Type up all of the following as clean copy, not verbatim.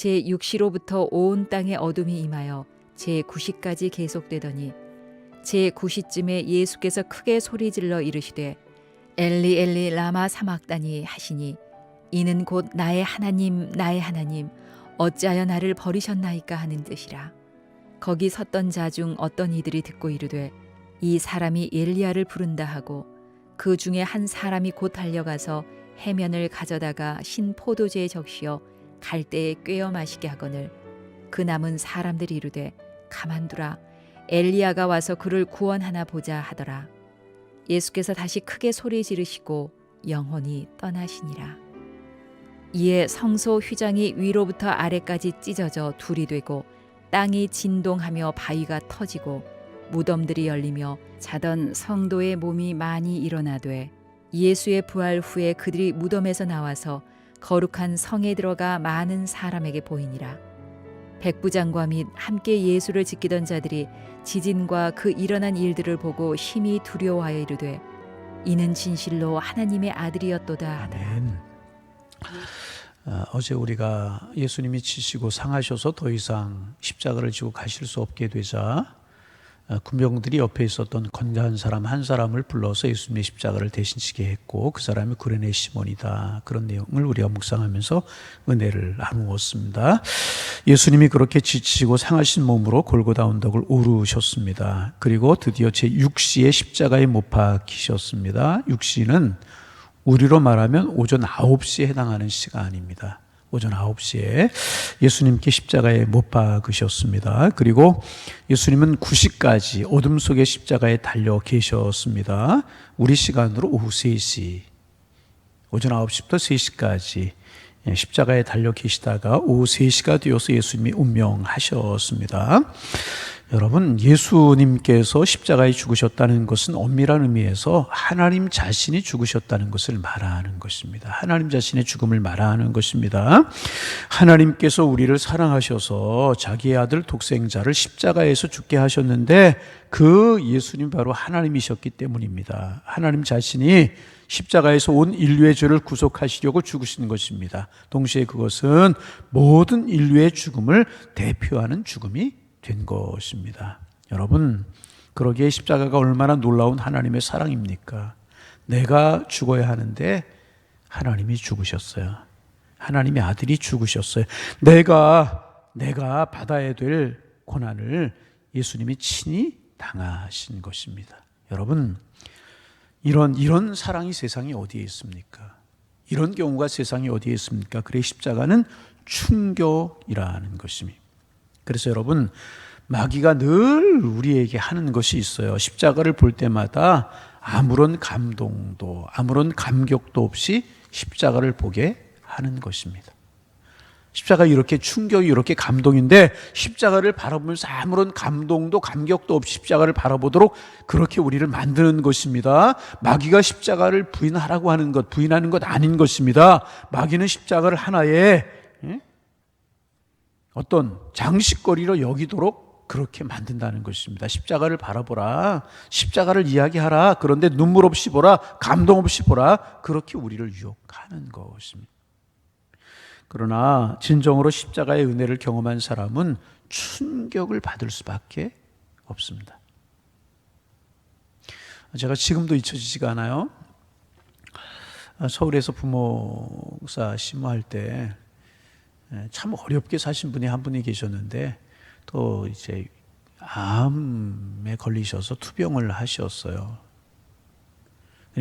제6시로부터 온 땅에 어둠이 임하여 제9시까지 계속되더니 제9시쯤에 예수께서 크게 소리질러 이르시되 엘리 엘리 라마 사막다니 하시니 이는 곧 나의 하나님 나의 하나님 어찌하여 나를 버리셨나이까 하는 뜻이라. 거기 섰던 자 중 어떤 이들이 듣고 이르되 이 사람이 엘리야를 부른다 하고 그 중에 한 사람이 곧 달려가서 해면을 가져다가 신 포도주에 적시어 갈대에 꿰어 마시게 하거늘 그 남은 사람들이 이르되 가만두라 엘리야가 와서 그를 구원하나 보자 하더라. 예수께서 다시 크게 소리 지르시고 영혼이 떠나시니라. 이에 성소 휘장이 위로부터 아래까지 찢어져 둘이 되고 땅이 진동하며 바위가 터지고 무덤들이 열리며 자던 성도의 몸이 많이 일어나되 예수의 부활 후에 그들이 무덤에서 나와서 거룩한 성에 들어가 많은 사람에게 보이니라. 백부장과 및 함께 예수를 지키던 자들이 지진과 그 일어난 일들을 보고 심히 두려워하여 이르되 이는 진실로 하나님의 아들이었도다 하더라. 아멘. 어제 우리가 예수님이 지시고 상하셔서 더 이상 십자가를 지고 가실 수 없게 되자 군병들이 옆에 있었던 건장한 사람 한 사람을 불러서 예수님의 십자가를 대신 지게 했고 그 사람이 구레네 시몬이다. 그런 내용을 우리가 묵상하면서 은혜를 나누었습니다. 예수님이 그렇게 지치고 상하신 몸으로 골고다 언덕을 오르셨습니다. 그리고 드디어 제6시에 십자가에 못 박히셨습니다. 6시는 우리로 말하면 오전 9시에 해당하는 시간입니다. 오전 9시에 예수님께 십자가에 못 박으셨습니다. 그리고 예수님은 9시까지 어둠 속에 십자가에 달려 계셨습니다. 우리 시간으로 오후 3시, 오전 9시부터 3시까지 십자가에 달려 계시다가 오후 3시가 되어서 예수님이 운명하셨습니다. 여러분, 예수님께서 십자가에 죽으셨다는 것은 엄밀한 의미에서 하나님 자신이 죽으셨다는 것을 말하는 것입니다. 하나님 자신의 죽음을 말하는 것입니다. 하나님께서 우리를 사랑하셔서 자기의 아들 독생자를 십자가에서 죽게 하셨는데 그 예수님 바로 하나님이셨기 때문입니다. 하나님 자신이 십자가에서 온 인류의 죄를 구속하시려고 죽으신 것입니다. 동시에 그것은 모든 인류의 죽음을 대표하는 죽음이 된 것입니다. 여러분, 그러기에 십자가가 얼마나 놀라운 하나님의 사랑입니까? 내가 죽어야 하는데 하나님이 죽으셨어요. 하나님의 아들이 죽으셨어요. 내가 받아야 될 고난을 예수님이 친히 당하신 것입니다. 여러분, 이런 사랑이 세상에 어디에 있습니까? 이런 경우가 세상에 어디에 있습니까? 그래 십자가는 충격이라는 것입니다. 그래서 여러분, 마귀가 늘 우리에게 하는 것이 있어요. 십자가를 볼 때마다 아무런 감동도 아무런 감격도 없이 십자가를 보게 하는 것입니다. 십자가 이렇게 충격이 이렇게 감동인데 십자가를 바라보면서 아무런 감동도 감격도 없이 십자가를 바라보도록 그렇게 우리를 만드는 것입니다. 마귀가 십자가를 부인하는 것 아닌 것입니다. 마귀는 십자가를 하나의 어떤 장식거리로 여기도록 그렇게 만든다는 것입니다. 십자가를 바라보라, 십자가를 이야기하라, 그런데 눈물 없이 보라, 감동 없이 보라, 그렇게 우리를 유혹하는 것입니다. 그러나 진정으로 십자가의 은혜를 경험한 사람은 충격을 받을 수밖에 없습니다. 제가 지금도 잊혀지지가 않아요. 서울에서 부목사 심호할 때 참 어렵게 사신 분이 한 분이 계셨는데 또 이제 암에 걸리셔서 투병을 하셨어요.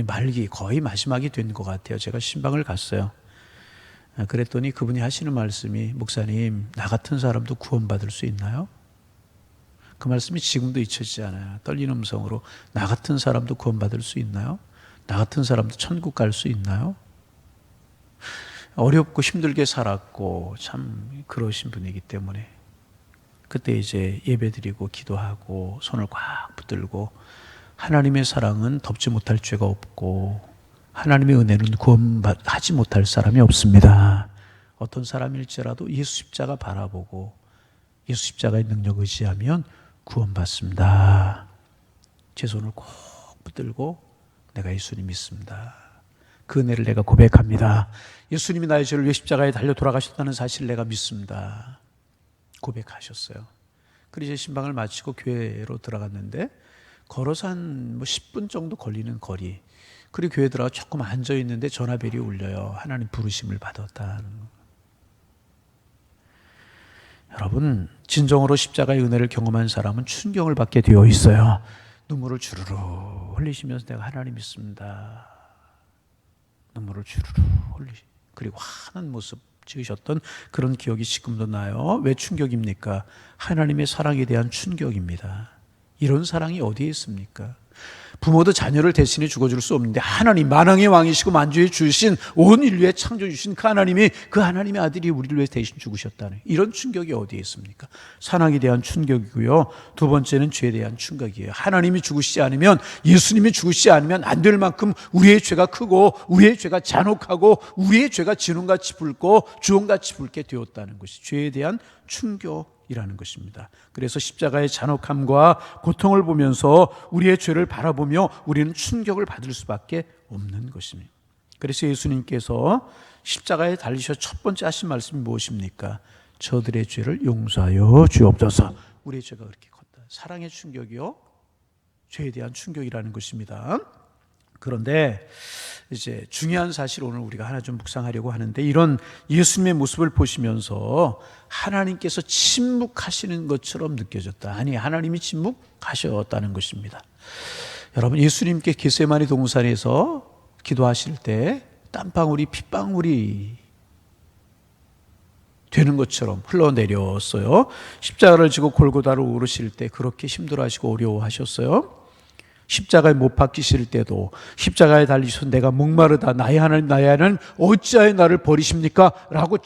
말기 거의 마지막이 된 것 같아요. 제가 신방을 갔어요. 그랬더니 그분이 하시는 말씀이 목사님, 나 같은 사람도 구원받을 수 있나요? 그 말씀이 지금도 잊혀지지 않아요. 떨리는 음성으로 나 같은 사람도 구원받을 수 있나요? 나 같은 사람도 천국 갈 수 있나요? 어렵고 힘들게 살았고 참 그러신 분이기 때문에 그때 이제 예배드리고 기도하고 손을 꽉 붙들고 하나님의 사랑은 덮지 못할 죄가 없고 하나님의 은혜는 구원하지 못할 사람이 없습니다. 어떤 사람일지라도 예수 십자가 바라보고 예수 십자가의 능력 의지하면 구원받습니다. 제 손을 꼭 붙들고 내가 예수님 믿습니다. 그 은혜를 내가 고백합니다. 예수님이 나의 죄를 위해 십자가에 달려 돌아가셨다는 사실을 내가 믿습니다. 고백하셨어요. 그리고 이제 신방을 마치고 교회로 들어갔는데 걸어서 한 10분 정도 걸리는 거리. 그리고 교회 들어가 조금 앉아 있는데 전화벨이 울려요. 하나님 부르심을 받았다는. 여러분, 진정으로 십자가의 은혜를 경험한 사람은 충격을 받게 되어 있어요. 눈물을 주르르 흘리시면서 내가 하나님 믿습니다. 눈물을 주르르 흘리시. 그리고 환한 모습 지으셨던 그런 기억이 지금도 나요. 왜 충격입니까? 하나님의 사랑에 대한 충격입니다. 이런 사랑이 어디에 있습니까? 부모도 자녀를 대신해 죽어줄 수 없는데 하나님 만왕의 왕이시고 만주의 주신 온 인류의 창조주신 그 하나님이 그 하나님의 아들이 우리를 위해 대신 죽으셨다는 이런 충격이 어디에 있습니까? 사랑에 대한 충격이고요. 두 번째는 죄에 대한 충격이에요. 하나님이 죽으시지 않으면 예수님이 죽으시지 않으면 안 될 만큼 우리의 죄가 크고 우리의 죄가 잔혹하고 우리의 죄가 진홍같이 붉고 주홍같이 붉게 되었다는 것이 죄에 대한 충격이라는 것입니다. 그래서 십자가의 잔혹함과 고통을 보면서 우리의 죄를 바라보며 우리는 충격을 받을 수밖에 없는 것입니다. 그래서 예수님께서 십자가에 달리셔 첫 번째 하신 말씀이 무엇입니까? 저들의 죄를 용서하여 주옵소서. 우리의 죄가 그렇게 컸다. 사랑의 충격이요, 죄에 대한 충격이라는 것입니다. 그런데 이제 중요한 사실 오늘 우리가 하나 좀 묵상하려고 하는데 이런 예수님의 모습을 보시면서 하나님께서 침묵하시는 것처럼 느껴졌다. 아니, 하나님이 침묵하셨다는 것입니다. 여러분, 예수님께 겟세마네 동산에서 기도하실 때 땀방울이 핏방울이 되는 것처럼 흘러내렸어요. 십자가를 지고 골고다로 오르실 때 그렇게 힘들어하시고 어려워하셨어요. 십자가에 못 박히실 때도 십자가에 달리셔서 내가 목마르다 나의 하나님 나의 하나님 어찌하여 나를 버리십니까? 라고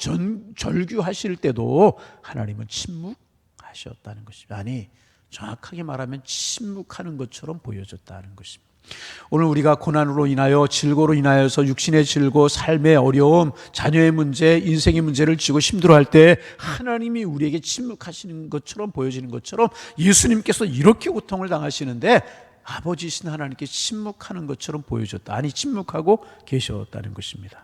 절규하실 때도 하나님은 침묵하셨다는 것입니다. 아니, 정확하게 말하면 침묵하는 것처럼 보여졌다는 것입니다. 오늘 우리가 고난으로 인하여 질고로 인하여서 육신의 질고 삶의 어려움 자녀의 문제 인생의 문제를 지고 힘들어할 때 하나님이 우리에게 침묵하시는 것처럼 보여지는 것처럼 예수님께서 이렇게 고통을 당하시는데 아버지신 하나님께 침묵하는 것처럼 보여줬다. 아니, 침묵하고 계셨다는 것입니다.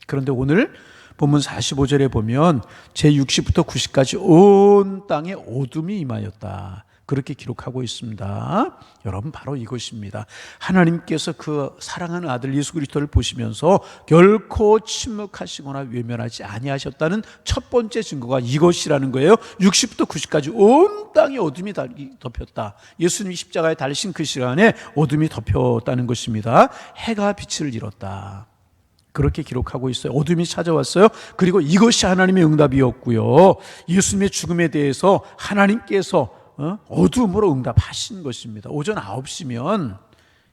그런데 오늘 본문 45절에 보면 제60부터 90까지 온 땅에 어둠이 임하였다. 그렇게 기록하고 있습니다. 여러분, 바로 이것입니다. 하나님께서 그 사랑하는 아들 예수 그리스도를 보시면서 결코 침묵하시거나 외면하지 아니하셨다는 첫 번째 증거가 이것이라는 거예요. 60부터 90까지 온 땅에 어둠이 덮였다. 예수님이 십자가에 달리신 그 시간에 어둠이 덮였다는 것입니다. 해가 빛을 잃었다. 그렇게 기록하고 있어요. 어둠이 찾아왔어요. 그리고 이것이 하나님의 응답이었고요. 예수님의 죽음에 대해서 하나님께서 어둠으로 응답하신 것입니다. 오전 9시면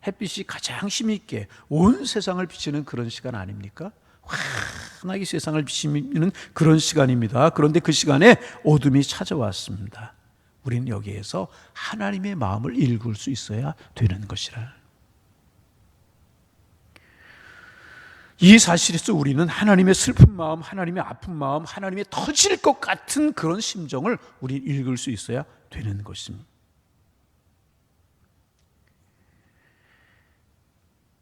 햇빛이 가장 힘있게 온 세상을 비치는 그런 시간 아닙니까? 환하게 세상을 비치는 그런 시간입니다. 그런데 그 시간에 어둠이 찾아왔습니다. 우리는 여기에서 하나님의 마음을 읽을 수 있어야 되는 것이라. 이 사실에서 우리는 하나님의 슬픈 마음, 하나님의 아픈 마음, 하나님의 터질 것 같은 그런 심정을 우리 읽을 수 있어야 되는 것입니다.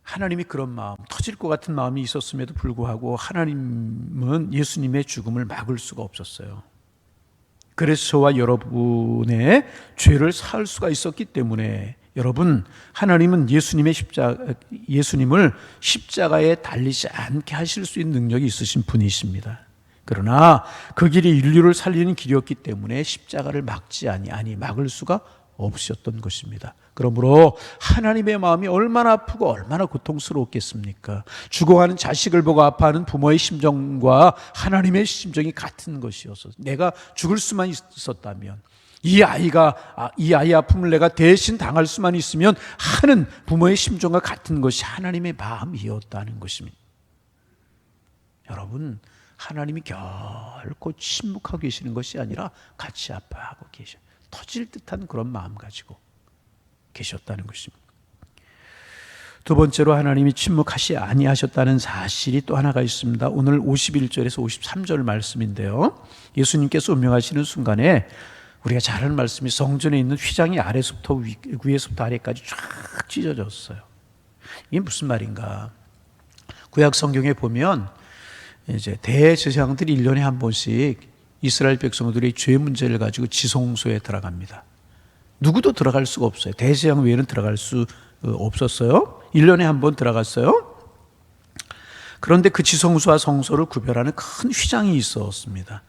하나님이 그런 마음, 터질 것 같은 마음이 있었음에도 불구하고 하나님은 예수님의 죽음을 막을 수가 없었어요. 그래서 저와 여러분의 죄를 사할 수가 있었기 때문에 여러분, 하나님은 예수님을 십자가에 달리지 않게 하실 수 있는 능력이 있으신 분이십니다. 그러나 그 길이 인류를 살리는 길이었기 때문에 십자가를 막을 수가 없으셨던 것입니다. 그러므로 하나님의 마음이 얼마나 아프고 얼마나 고통스러웠겠습니까? 죽어가는 자식을 보고 아파하는 부모의 심정과 하나님의 심정이 같은 것이어서 내가 죽을 수만 있었다면 이 아이의 아픔을 내가 대신 당할 수만 있으면 하는 부모의 심정과 같은 것이 하나님의 마음이었다는 것입니다. 여러분, 하나님이 결코 침묵하고 계시는 것이 아니라 같이 아파하고 계셔. 터질 듯한 그런 마음 가지고 계셨다는 것입니다. 두 번째로 하나님이 침묵하시 아니하셨다는 사실이 또 하나가 있습니다. 오늘 51절에서 53절 말씀인데요. 예수님께서 운명하시는 순간에 우리가 잘 아는 말씀이 성전에 있는 휘장이 아래서부터 위에서부터 아래까지 쫙 찢어졌어요. 이게 무슨 말인가? 구약 성경에 보면 이제 대제사장들이 1년에 한 번씩 이스라엘 백성들의 죄 문제를 가지고 지성소에 들어갑니다. 누구도 들어갈 수가 없어요. 대제사장 외에는 들어갈 수 없었어요. 1년에 한 번 들어갔어요. 그런데 그 지성소와 성소를 구별하는 큰 휘장이 있었습니다.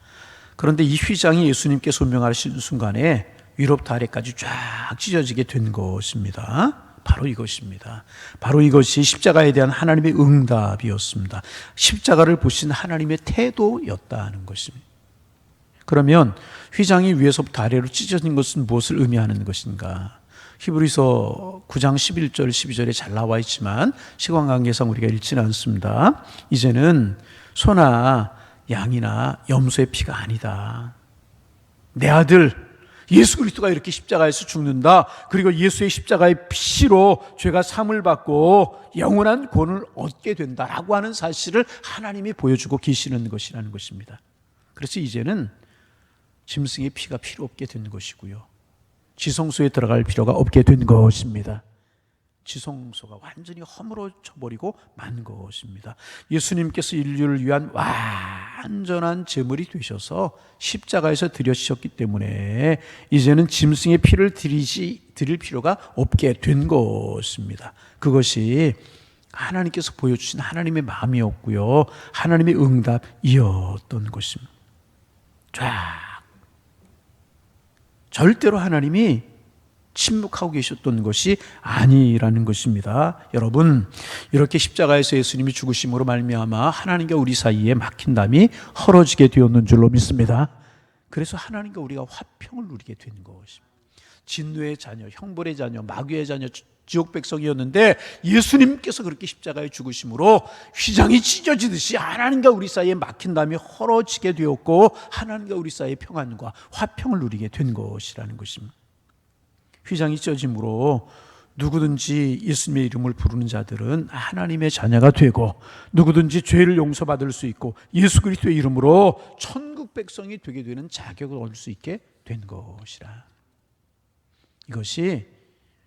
그런데 이 휘장이 예수님께 소명하신 순간에 위로부터 아래까지 쫙 찢어지게 된 것입니다. 바로 이것입니다. 바로 이것이 십자가에 대한 하나님의 응답이었습니다. 십자가를 보신 하나님의 태도였다는 것입니다. 그러면 휘장이 위에서부터 아래로 찢어진 것은 무엇을 의미하는 것인가? 히브리서 9장 11절 12절에 잘 나와 있지만 시간 관계상 우리가 읽지는 않습니다. 이제는 소나 양이나 염소의 피가 아니다. 내 아들 예수 그리스도가 이렇게 십자가에서 죽는다. 그리고 예수의 십자가의 피로 죄가 사함을 받고 영원한 구원을 얻게 된다라고 하는 사실을 하나님이 보여주고 계시는 것이라는 것입니다. 그래서 이제는 짐승의 피가 필요 없게 된 것이고요. 지성소에 들어갈 필요가 없게 된 것입니다. 지성소가 완전히 허물어져버리고 만 것입니다. 예수님께서 인류를 위한 완전한 제물이 되셔서 십자가에서 드려지셨기 때문에 이제는 짐승의 피를 드릴 필요가 없게 된 것입니다. 그것이 하나님께서 보여주신 하나님의 마음이었고요. 하나님의 응답이었던 것입니다. 절대로 하나님이 침묵하고 계셨던 것이 아니라는 것입니다. 여러분, 이렇게 십자가에서 예수님이 죽으심으로 말미암아 하나님과 우리 사이에 막힌 담이 헐어지게 되었는 줄로 믿습니다. 그래서 하나님과 우리가 화평을 누리게 된 것입니다. 진노의 자녀, 형벌의 자녀, 마귀의 자녀, 지옥 백성이었는데 예수님께서 그렇게 십자가에 죽으심으로 휘장이 찢어지듯이 하나님과 우리 사이에 막힌 담이 헐어지게 되었고 하나님과 우리 사이의 평안과 화평을 누리게 된 것이라는 것입니다. 휘장이 찢어짐으로 누구든지 예수님의 이름을 부르는 자들은 하나님의 자녀가 되고 누구든지 죄를 용서받을 수 있고 예수 그리스도의 이름으로 천국 백성이 되게 되는 자격을 얻을 수 있게 된 것이라. 이것이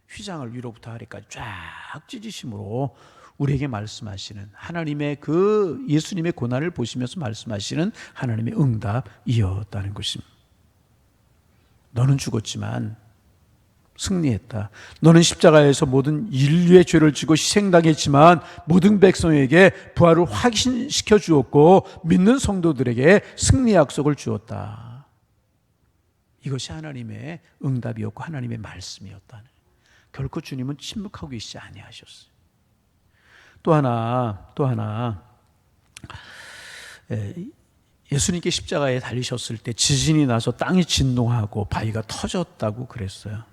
휘장을 위로부터 아래까지 쫙 찢으심으로 우리에게 말씀하시는 하나님의 그 예수님의 고난을 보시면서 말씀하시는 하나님의 응답이었다는 것입니다. 너는 죽었지만 승리했다. 너는 십자가에서 모든 인류의 죄를 지고 희생당했지만 모든 백성에게 부활을 확신시켜 주었고 믿는 성도들에게 승리 약속을 주었다. 이것이 하나님의 응답이었고 하나님의 말씀이었다는. 결코 주님은 침묵하고 계시지 아니하셨어요. 또 하나 예수님께 십자가에 달리셨을 때 지진이 나서 땅이 진동하고 바위가 터졌다고 그랬어요.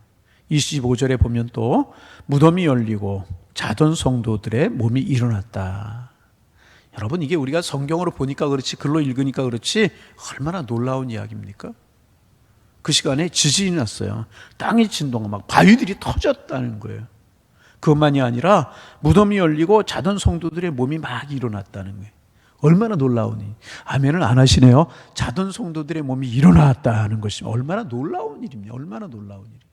25절에 보면 또 무덤이 열리고 자던 성도들의 몸이 일어났다. 여러분, 이게 우리가 성경으로 보니까 그렇지 글로 읽으니까 그렇지 얼마나 놀라운 이야기입니까? 그 시간에 지진이 났어요. 땅이 진동하고 막 바위들이 터졌다는 거예요. 그것만이 아니라 무덤이 열리고 자던 성도들의 몸이 막 일어났다는 거예요. 얼마나 놀라우니. 아멘을 안 하시네요. 자던 성도들의 몸이 일어났다는 것이 얼마나 놀라운 일입니다. 얼마나 놀라운 일이에요.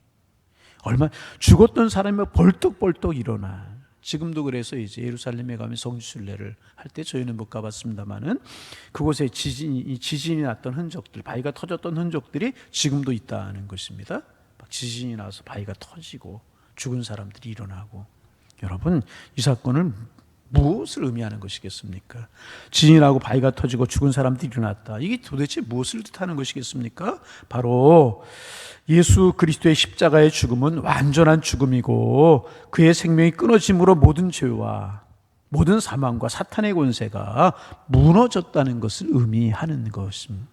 죽었던 사람이 벌떡벌떡 일어나. 지금도 그래서 이제 예루살렘에 가면 성지순례를 할 때 저희는 못 가봤습니다만은 그곳에 지진이 났던 흔적들, 바위가 터졌던 흔적들이 지금도 있다는 것입니다. 막 지진이 나서 바위가 터지고 죽은 사람들이 일어나고. 여러분, 이 사건을 무엇을 의미하는 것이겠습니까? 지진이 나고 바위가 터지고 죽은 사람들이 일어났다. 이게 도대체 무엇을 뜻하는 것이겠습니까? 바로 예수 그리스도의 십자가의 죽음은 완전한 죽음이고 그의 생명이 끊어짐으로 모든 죄와 모든 사망과 사탄의 권세가 무너졌다는 것을 의미하는 것입니다.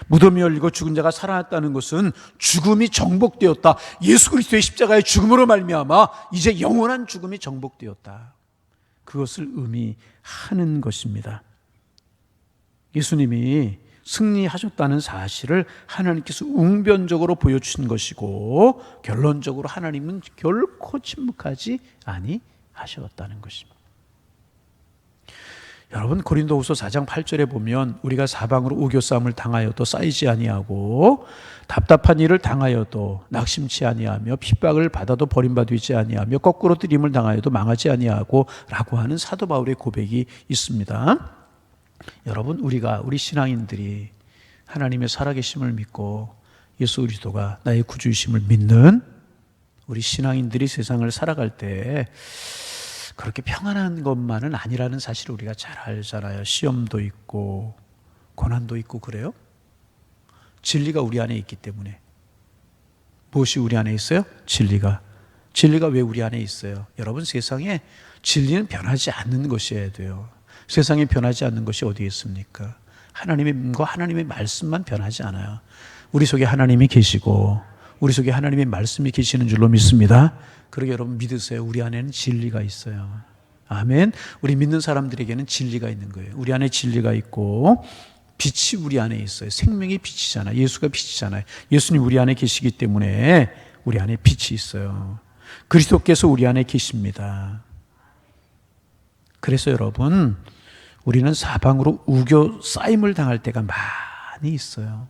무덤이 열리고 죽은 자가 살아났다는 것은 죽음이 정복되었다. 예수 그리스도의 십자가의 죽음으로 말미암아 이제 영원한 죽음이 정복되었다. 그것을 의미하는 것입니다. 예수님이 승리하셨다는 사실을 하나님께서 웅변적으로 보여주신 것이고 결론적으로 하나님은 결코 침묵하지 아니하셨다는 것입니다. 여러분 고린도후서 4장 8절에 보면 우리가 사방으로 우겨싸움을 당하여도 쌓이지 아니하고 답답한 일을 당하여도 낙심치 아니하며 핍박을 받아도 버림받지 아니하며 거꾸로 들임을 당하여도 망하지 아니하고 라고 하는 사도 바울의 고백이 있습니다. 여러분 우리 신앙인들이 하나님의 살아계심을 믿고 예수 그리스도가 나의 구주이심을 믿는 우리 신앙인들이 세상을 살아갈 때 그렇게 평안한 것만은 아니라는 사실을 우리가 잘 알잖아요. 시험도 있고 고난도 있고 그래요. 진리가 우리 안에 있기 때문에. 무엇이 우리 안에 있어요? 진리가 왜 우리 안에 있어요? 여러분 세상에 진리는 변하지 않는 것이어야 돼요. 세상에 변하지 않는 것이 어디에 있습니까? 하나님의 믿음과 하나님의 말씀만 변하지 않아요. 우리 속에 하나님이 계시고 우리 속에 하나님의 말씀이 계시는 줄로 믿습니다. 그러게 여러분 믿으세요. 우리 안에는 진리가 있어요. 아멘. 우리 믿는 사람들에게는 진리가 있는 거예요. 우리 안에 진리가 있고 빛이 우리 안에 있어요. 생명의 빛이잖아요. 예수가 빛이잖아요. 예수님 우리 안에 계시기 때문에 우리 안에 빛이 있어요. 그리스도께서 우리 안에 계십니다. 그래서 여러분 우리는 사방으로 우겨 쌓임을 당할 때가 많이 있어요.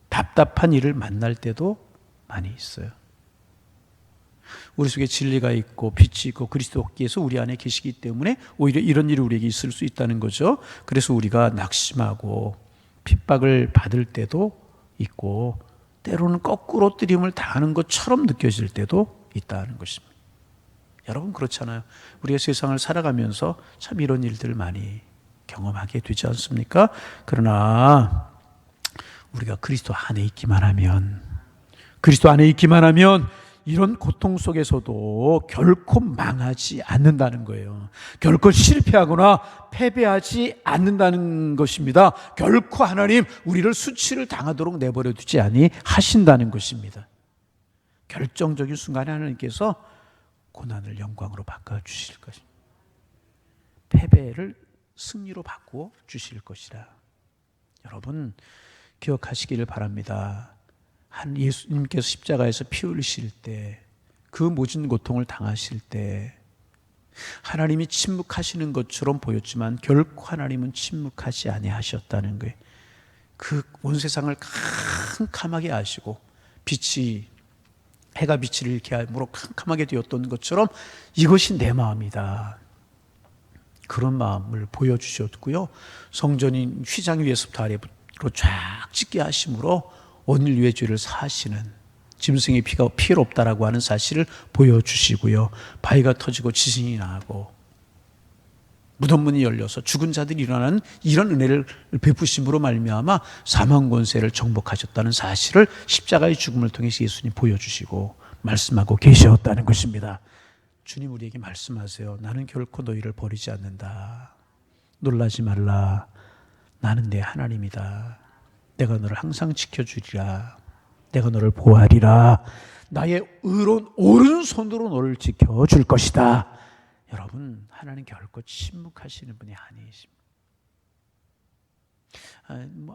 답답한 일을 만날 때도 많이 있어요. 우리 속에 진리가 있고 빛이 있고 그리스도께서 우리 안에 계시기 때문에 오히려 이런 일이 우리에게 있을 수 있다는 거죠. 그래서 우리가 낙심하고 핍박을 받을 때도 있고 때로는 거꾸로 뜨림을 당하는 것처럼 느껴질 때도 있다는 것입니다. 여러분 그렇잖아요. 우리가 세상을 살아가면서 참 이런 일들을 많이 경험하게 되지 않습니까? 그러나 우리가 그리스도 안에 있기만 하면 이런 고통 속에서도 결코 망하지 않는다는 거예요. 결코 실패하거나 패배하지 않는다는 것입니다. 결코 하나님 우리를 수치를 당하도록 내버려 두지 아니하신다는 것입니다. 결정적인 순간에 하나님께서 고난을 영광으로 바꿔주실 것입니다. 패배를 승리로 바꾸어 주실 것이라. 여러분 기억하시기를 바랍니다. 예수님께서 십자가에서 피 흘리실 때 그 모진 고통을 당하실 때 하나님이 침묵하시는 것처럼 보였지만 결코 하나님은 침묵하지 아니하셨다는 거예요. 그 온 세상을 캄캄하게 하시고 해가 빛을 잃게 함으로 캄캄하게 되었던 것처럼 이것이 내 마음이다. 그런 마음을 보여주셨고요. 성전인 휘장 위에서부터 아래로 쫙 찢게 하심으로 오늘 위의 죄를 사하시는 짐승의 피가 피해롭다라고 하는 사실을 보여주시고요. 바위가 터지고 지진이 나고 무덤문이 열려서 죽은 자들이 일어나는 이런 은혜를 베푸심으로 말미암아 사망 권세를 정복하셨다는 사실을 십자가의 죽음을 통해서 예수님 보여주시고 말씀하고 계셨다는 것입니다. 주님 우리에게 말씀하세요. 나는 결코 너희를 버리지 않는다. 놀라지 말라. 나는 내 하나님이다. 내가 너를 항상 지켜주리라. 내가 너를 보호하리라. 나의 의로운 오른손으로 너를 지켜줄 것이다. 여러분 하나님 결코 침묵하시는 분이 아니십니다.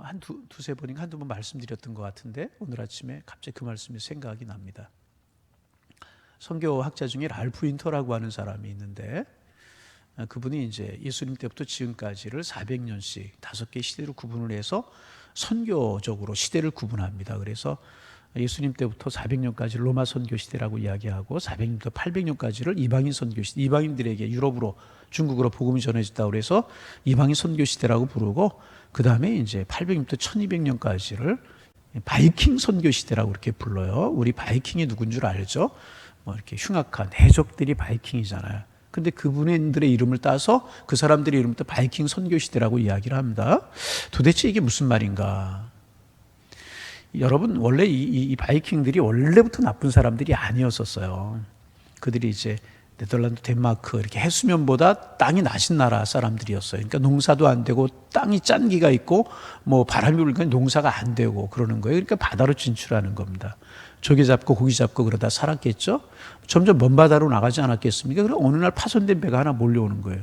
한 두세 번인가 한두 번 말씀드렸던 것 같은데 오늘 아침에 갑자기 그 말씀이 생각이 납니다. 선교학자 중에 랄프 윈터라고 하는 사람이 있는데 그분이 이제 예수님 때부터 지금까지를 400년씩 5개 시대로 구분을 해서 선교적으로 시대를 구분합니다. 그래서 예수님 때부터 400년까지 로마 선교 시대라고 이야기하고 400년부터 800년까지를 이방인 선교 시대, 이방인들에게 유럽으로 중국으로 복음이 전해졌다고 그래서 이방인 선교 시대라고 부르고 그 다음에 이제 800년부터 1200년까지를 바이킹 선교 시대라고 이렇게 불러요. 우리 바이킹이 누군 줄 알죠? 뭐 이렇게 흉악한 해적들이 바이킹이잖아요. 근데 그분들의 이름을 따서 그 사람들의 이름을 따 바이킹 선교 시대라고 이야기를 합니다. 도대체 이게 무슨 말인가? 여러분 원래 이 바이킹들이 원래부터 나쁜 사람들이 아니었었어요. 그들이 이제 네덜란드, 덴마크 이렇게 해수면보다 땅이 낮은 나라 사람들이었어요. 그러니까 농사도 안 되고 땅이 짠기가 있고 뭐 바람이 불니까 농사가 안 되고 그러는 거예요. 그러니까 바다로 진출하는 겁니다. 조개 잡고 고기 잡고 그러다 살았겠죠. 점점 먼 바다로 나가지 않았겠습니까? 그럼 어느 날 파손된 배가 하나 몰려오는 거예요.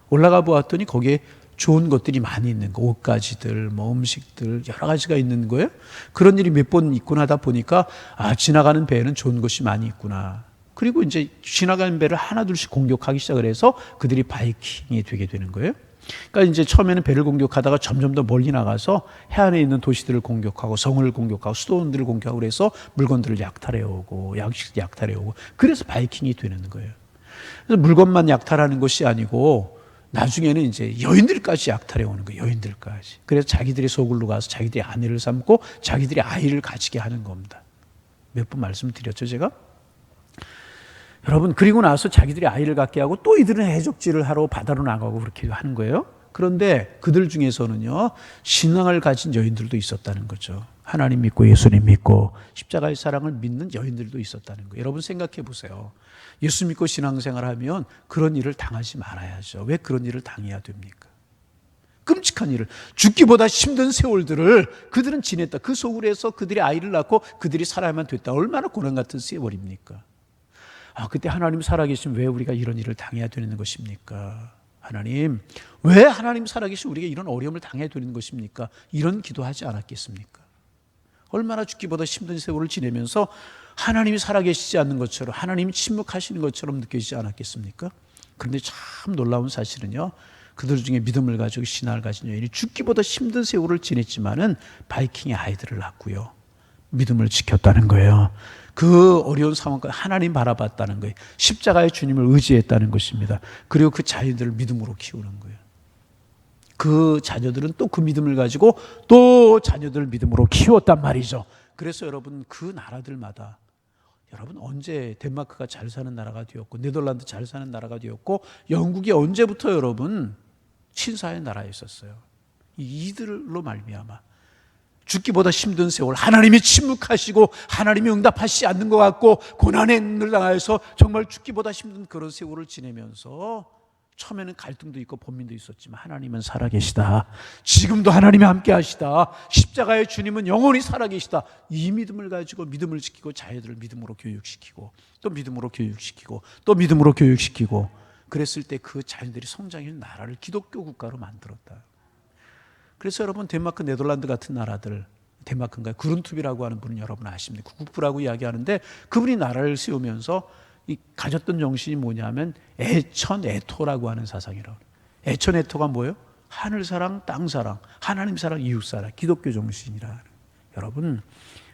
올라가 보았더니 거기에 좋은 것들이 많이 있는 거, 옷가지들, 뭐 음식들 여러 가지가 있는 거예요. 그런 일이 몇 번 있고 나다 보니까 지나가는 배에는 좋은 것이 많이 있구나. 그리고 이제 지나가는 배를 하나 둘씩 공격하기 시작을 해서 그들이 바이킹이 되게 되는 거예요. 그러니까 이제 처음에는 배를 공격하다가 점점 더 멀리 나가서 해안에 있는 도시들을 공격하고 성을 공격하고 수도원들을 공격하고 그래서 물건들을 약탈해 오고 양식을 약탈해 오고 그래서 바이킹이 되는 거예요. 그래서 물건만 약탈하는 것이 아니고 나중에는 이제 여인들까지 약탈해 오는 거예요. 여인들까지. 그래서 자기들의 소굴로 가서 자기들의 아내를 삼고 자기들의 아이를 가지게 하는 겁니다. 몇 번 말씀드렸죠, 제가? 여러분, 그리고 나서 자기들이 아이를 갖게 하고 또 이들은 해적질을 하러 바다로 나가고 그렇게 하는 거예요. 그런데 그들 중에서는요, 신앙을 가진 여인들도 있었다는 거죠. 하나님 믿고 예수님 믿고 십자가의 사랑을 믿는 여인들도 있었다는 거예요. 여러분 생각해 보세요. 예수 믿고 신앙생활 하면 그런 일을 당하지 말아야죠. 왜 그런 일을 당해야 됩니까? 끔찍한 일을, 죽기보다 힘든 세월들을 그들은 지냈다. 그 소굴에서 그들이 아이를 낳고 그들이 살아야만 됐다. 얼마나 고난 같은 세월입니까? 그때 하나님 살아계시면 왜 우리가 이런 일을 당해야 되는 것입니까? 하나님, 왜 하나님 살아계시면 우리가 이런 어려움을 당해야 되는 것입니까? 이런 기도하지 않았겠습니까? 얼마나 죽기보다 힘든 세월을 지내면서 하나님이 살아계시지 않는 것처럼, 하나님이 침묵하시는 것처럼 느껴지지 않았겠습니까? 그런데 참 놀라운 사실은요, 그들 중에 믿음을 가지고 신앙을 가진 여인이 죽기보다 힘든 세월을 지냈지만은 바이킹의 아이들을 낳고요, 믿음을 지켰다는 거예요. 그 어려운 상황까지 하나님 바라봤다는 거예요. 십자가의 주님을 의지했다는 것입니다. 그리고 그 자녀들을 믿음으로 키우는 거예요. 그 자녀들은 또 그 믿음을 가지고 또 자녀들을 믿음으로 키웠단 말이죠. 그래서 여러분, 그 나라들마다 여러분 언제 덴마크가 잘 사는 나라가 되었고 네덜란드 잘 사는 나라가 되었고 영국이 언제부터 여러분 신사의 나라에 있었어요. 이들로 말미암아 죽기보다 힘든 세월, 하나님이 침묵하시고 하나님이 응답하시지 않는 것 같고 고난의 눈을 당하여서 정말 죽기보다 힘든 그런 세월을 지내면서 처음에는 갈등도 있고 번민도 있었지만 하나님은 살아계시다. 지금도 하나님이 함께 하시다. 십자가의 주님은 영원히 살아계시다. 이 믿음을 가지고 믿음을 지키고 자녀들을 믿음으로 교육시키고 또 믿음으로 교육시키고 또 믿음으로 교육시키고 그랬을 때 그 자녀들이 성장해 나라를 기독교 국가로 만들었다. 그래서 여러분, 덴마크, 네덜란드 같은 나라들, 덴마크인가요? 그룬투비라고 하는 분은 여러분 아십니까? 국부라고 이야기하는데 그분이 나라를 세우면서 이 가졌던 정신이 뭐냐면 애천애토라고 하는 사상이라고. 애천애토가 뭐예요? 하늘사랑, 땅사랑, 하나님사랑, 이웃사랑, 기독교 정신이라. 여러분,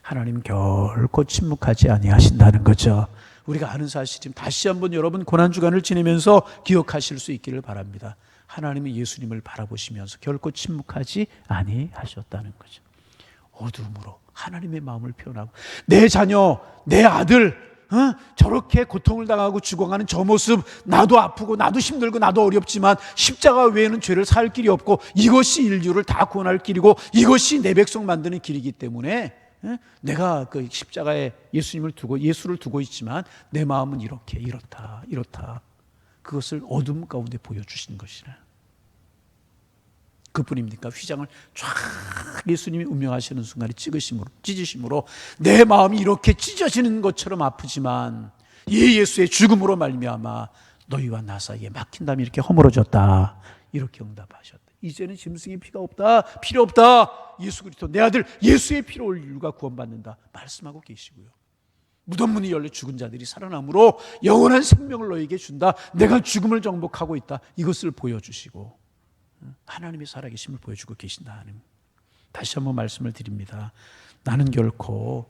하나님 결코 침묵하지 아니하신다는 거죠. 우리가 아는 사실임 다시 한번 여러분 고난주간을 지내면서 기억하실 수 있기를 바랍니다. 하나님이 예수님을 바라보시면서 결코 침묵하지 아니하셨다는 거죠. 어둠으로 하나님의 마음을 표현하고 내 자녀, 내 아들 저렇게 고통을 당하고 죽어가는 저 모습, 나도 아프고 나도 힘들고 나도 어렵지만 십자가 외에는 죄를 살 길이 없고 이것이 인류를 다 구원할 길이고 이것이 내 백성 만드는 길이기 때문에 내가 그 십자가에 예수님을 두고 예수를 두고 있지만 내 마음은 이렇게 이렇다 그것을 어둠 가운데 보여주시는 것이라. 그뿐입니까? 휘장을 쫙 예수님이 운명하시는 순간에 찢으심으로 내 마음이 이렇게 찢어지는 것처럼 아프지만 이 예수의 죽음으로 말미암아 너희와 나 사이에 막힌 담이 이렇게 허물어졌다. 이렇게 응답하셨다. 이제는 짐승의 피가 없다. 필요 없다. 예수 그리스도 내 아들 예수의 피로 인류가 구원받는다. 말씀하고 계시고요. 무덤 문이 열려 죽은 자들이 살아남으로 영원한 생명을 너에게 준다. 내가 죽음을 정복하고 있다. 이것을 보여주시고 하나님의 살아계심을 보여주고 계신다 하는. 다시 한번 말씀을 드립니다. 나는 결코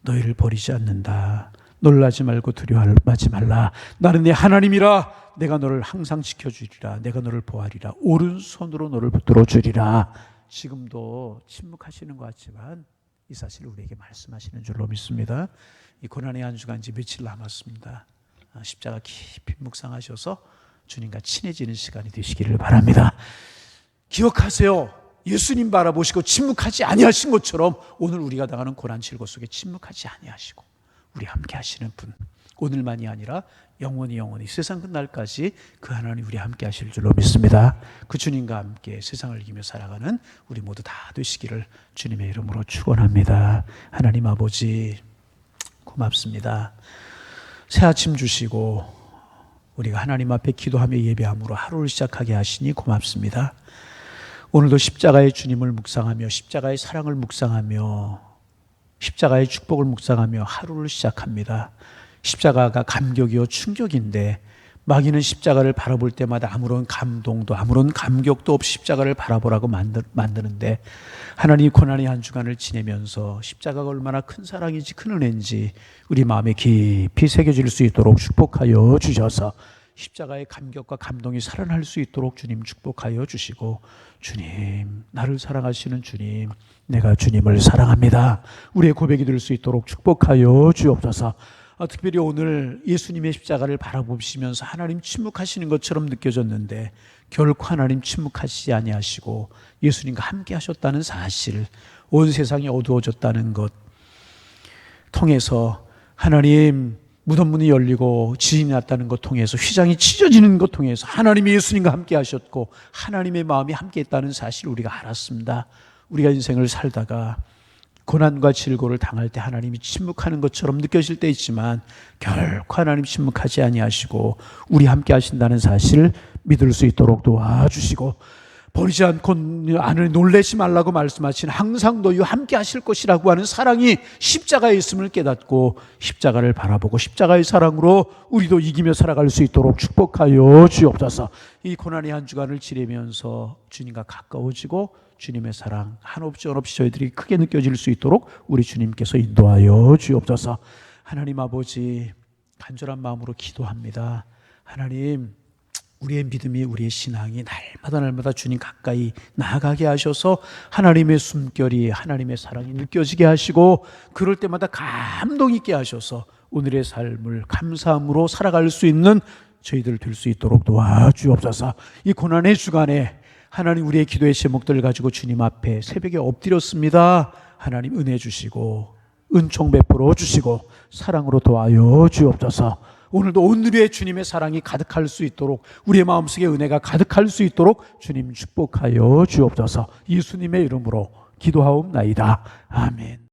너희를 버리지 않는다. 놀라지 말고 두려워하지 말라. 나는 네 하나님이라. 내가 너를 항상 지켜주리라. 내가 너를 보아리라. 오른손으로 너를 붙들어 주리라. 지금도 침묵하시는 것 같지만 이 사실을 우리에게 말씀하시는 줄로 믿습니다. 이 고난의 한 주간 이제 며칠 남았습니다. 십자가 깊이 묵상하셔서 주님과 친해지는 시간이 되시기를 바랍니다. 기억하세요. 예수님 바라보시고 침묵하지 아니하신 것처럼 오늘 우리가 당하는 고난 질고 속에 침묵하지 아니하시고 우리 함께 하시는 분, 오늘만이 아니라 영원히 세상 끝날까지 그 하나님 우리 함께 하실 줄로 믿습니다. 그 주님과 함께 세상을 이기며 살아가는 우리 모두 다 되시기를 주님의 이름으로 축원합니다. 하나님 아버지 고맙습니다. 새 아침 주시고 우리가 하나님 앞에 기도하며 예배함으로 하루를 시작하게 하시니 고맙습니다. 오늘도 십자가의 주님을 묵상하며 십자가의 사랑을 묵상하며 십자가의 축복을 묵상하며 하루를 시작합니다. 십자가가 감격이요 충격인데 마귀는 십자가를 바라볼 때마다 아무런 감동도 아무런 감격도 없이 십자가를 바라보라고 만드는데 하나님이 고난의 한 주간을 지내면서 십자가가 얼마나 큰 사랑인지 큰 은혜인지 우리 마음에 깊이 새겨질 수 있도록 축복하여 주셔서 십자가의 감격과 감동이 살아날 수 있도록 주님 축복하여 주시고, 주님, 나를 사랑하시는 주님, 내가 주님을 사랑합니다, 우리의 고백이 될 수 있도록 축복하여 주옵소서. 특별히 오늘 예수님의 십자가를 바라보시면서 하나님 침묵하시는 것처럼 느껴졌는데 결코 하나님 침묵하시지 아니하시고 예수님과 함께 하셨다는 사실, 온 세상이 어두워졌다는 것 통해서, 하나님 무덤 문이 열리고 지진이 났다는 것 통해서, 휘장이 찢어지는 것 통해서 하나님이 예수님과 함께 하셨고 하나님의 마음이 함께 했다는 사실을 우리가 알았습니다. 우리가 인생을 살다가 고난과 질고를 당할 때 하나님이 침묵하는 것처럼 느껴질 때 있지만 결코 하나님 침묵하지 아니하시고 우리 함께 하신다는 사실을 믿을 수 있도록 도와주시고, 버리지 않고 안을 놀라지 말라고 말씀하신 항상 너희와 함께 하실 것이라고 하는 사랑이 십자가에 있음을 깨닫고 십자가를 바라보고 십자가의 사랑으로 우리도 이기며 살아갈 수 있도록 축복하여 주옵소서. 이 고난의 한 주간을 지내면서 주님과 가까워지고 주님의 사랑 한없이 한없이 저희들이 크게 느껴질 수 있도록 우리 주님께서 인도하여 주옵소서. 하나님 아버지, 간절한 마음으로 기도합니다. 하나님, 우리의 믿음이, 우리의 신앙이 날마다 주님 가까이 나아가게 하셔서 하나님의 숨결이, 하나님의 사랑이 느껴지게 하시고 그럴 때마다 감동 있게 하셔서 오늘의 삶을 감사함으로 살아갈 수 있는 저희들 될 수 있도록 도와주옵소서. 이 고난의 주간에 하나님, 우리의 기도의 제목들을 가지고 주님 앞에 새벽에 엎드렸습니다. 하나님 은혜 주시고 은총 베풀어 주시고 사랑으로 도와여 주옵소서. 오늘도 온누리에 주님의 사랑이 가득할 수 있도록, 우리의 마음속에 은혜가 가득할 수 있도록 주님 축복하여 주옵소서. 예수님의 이름으로 기도하옵나이다. 아멘.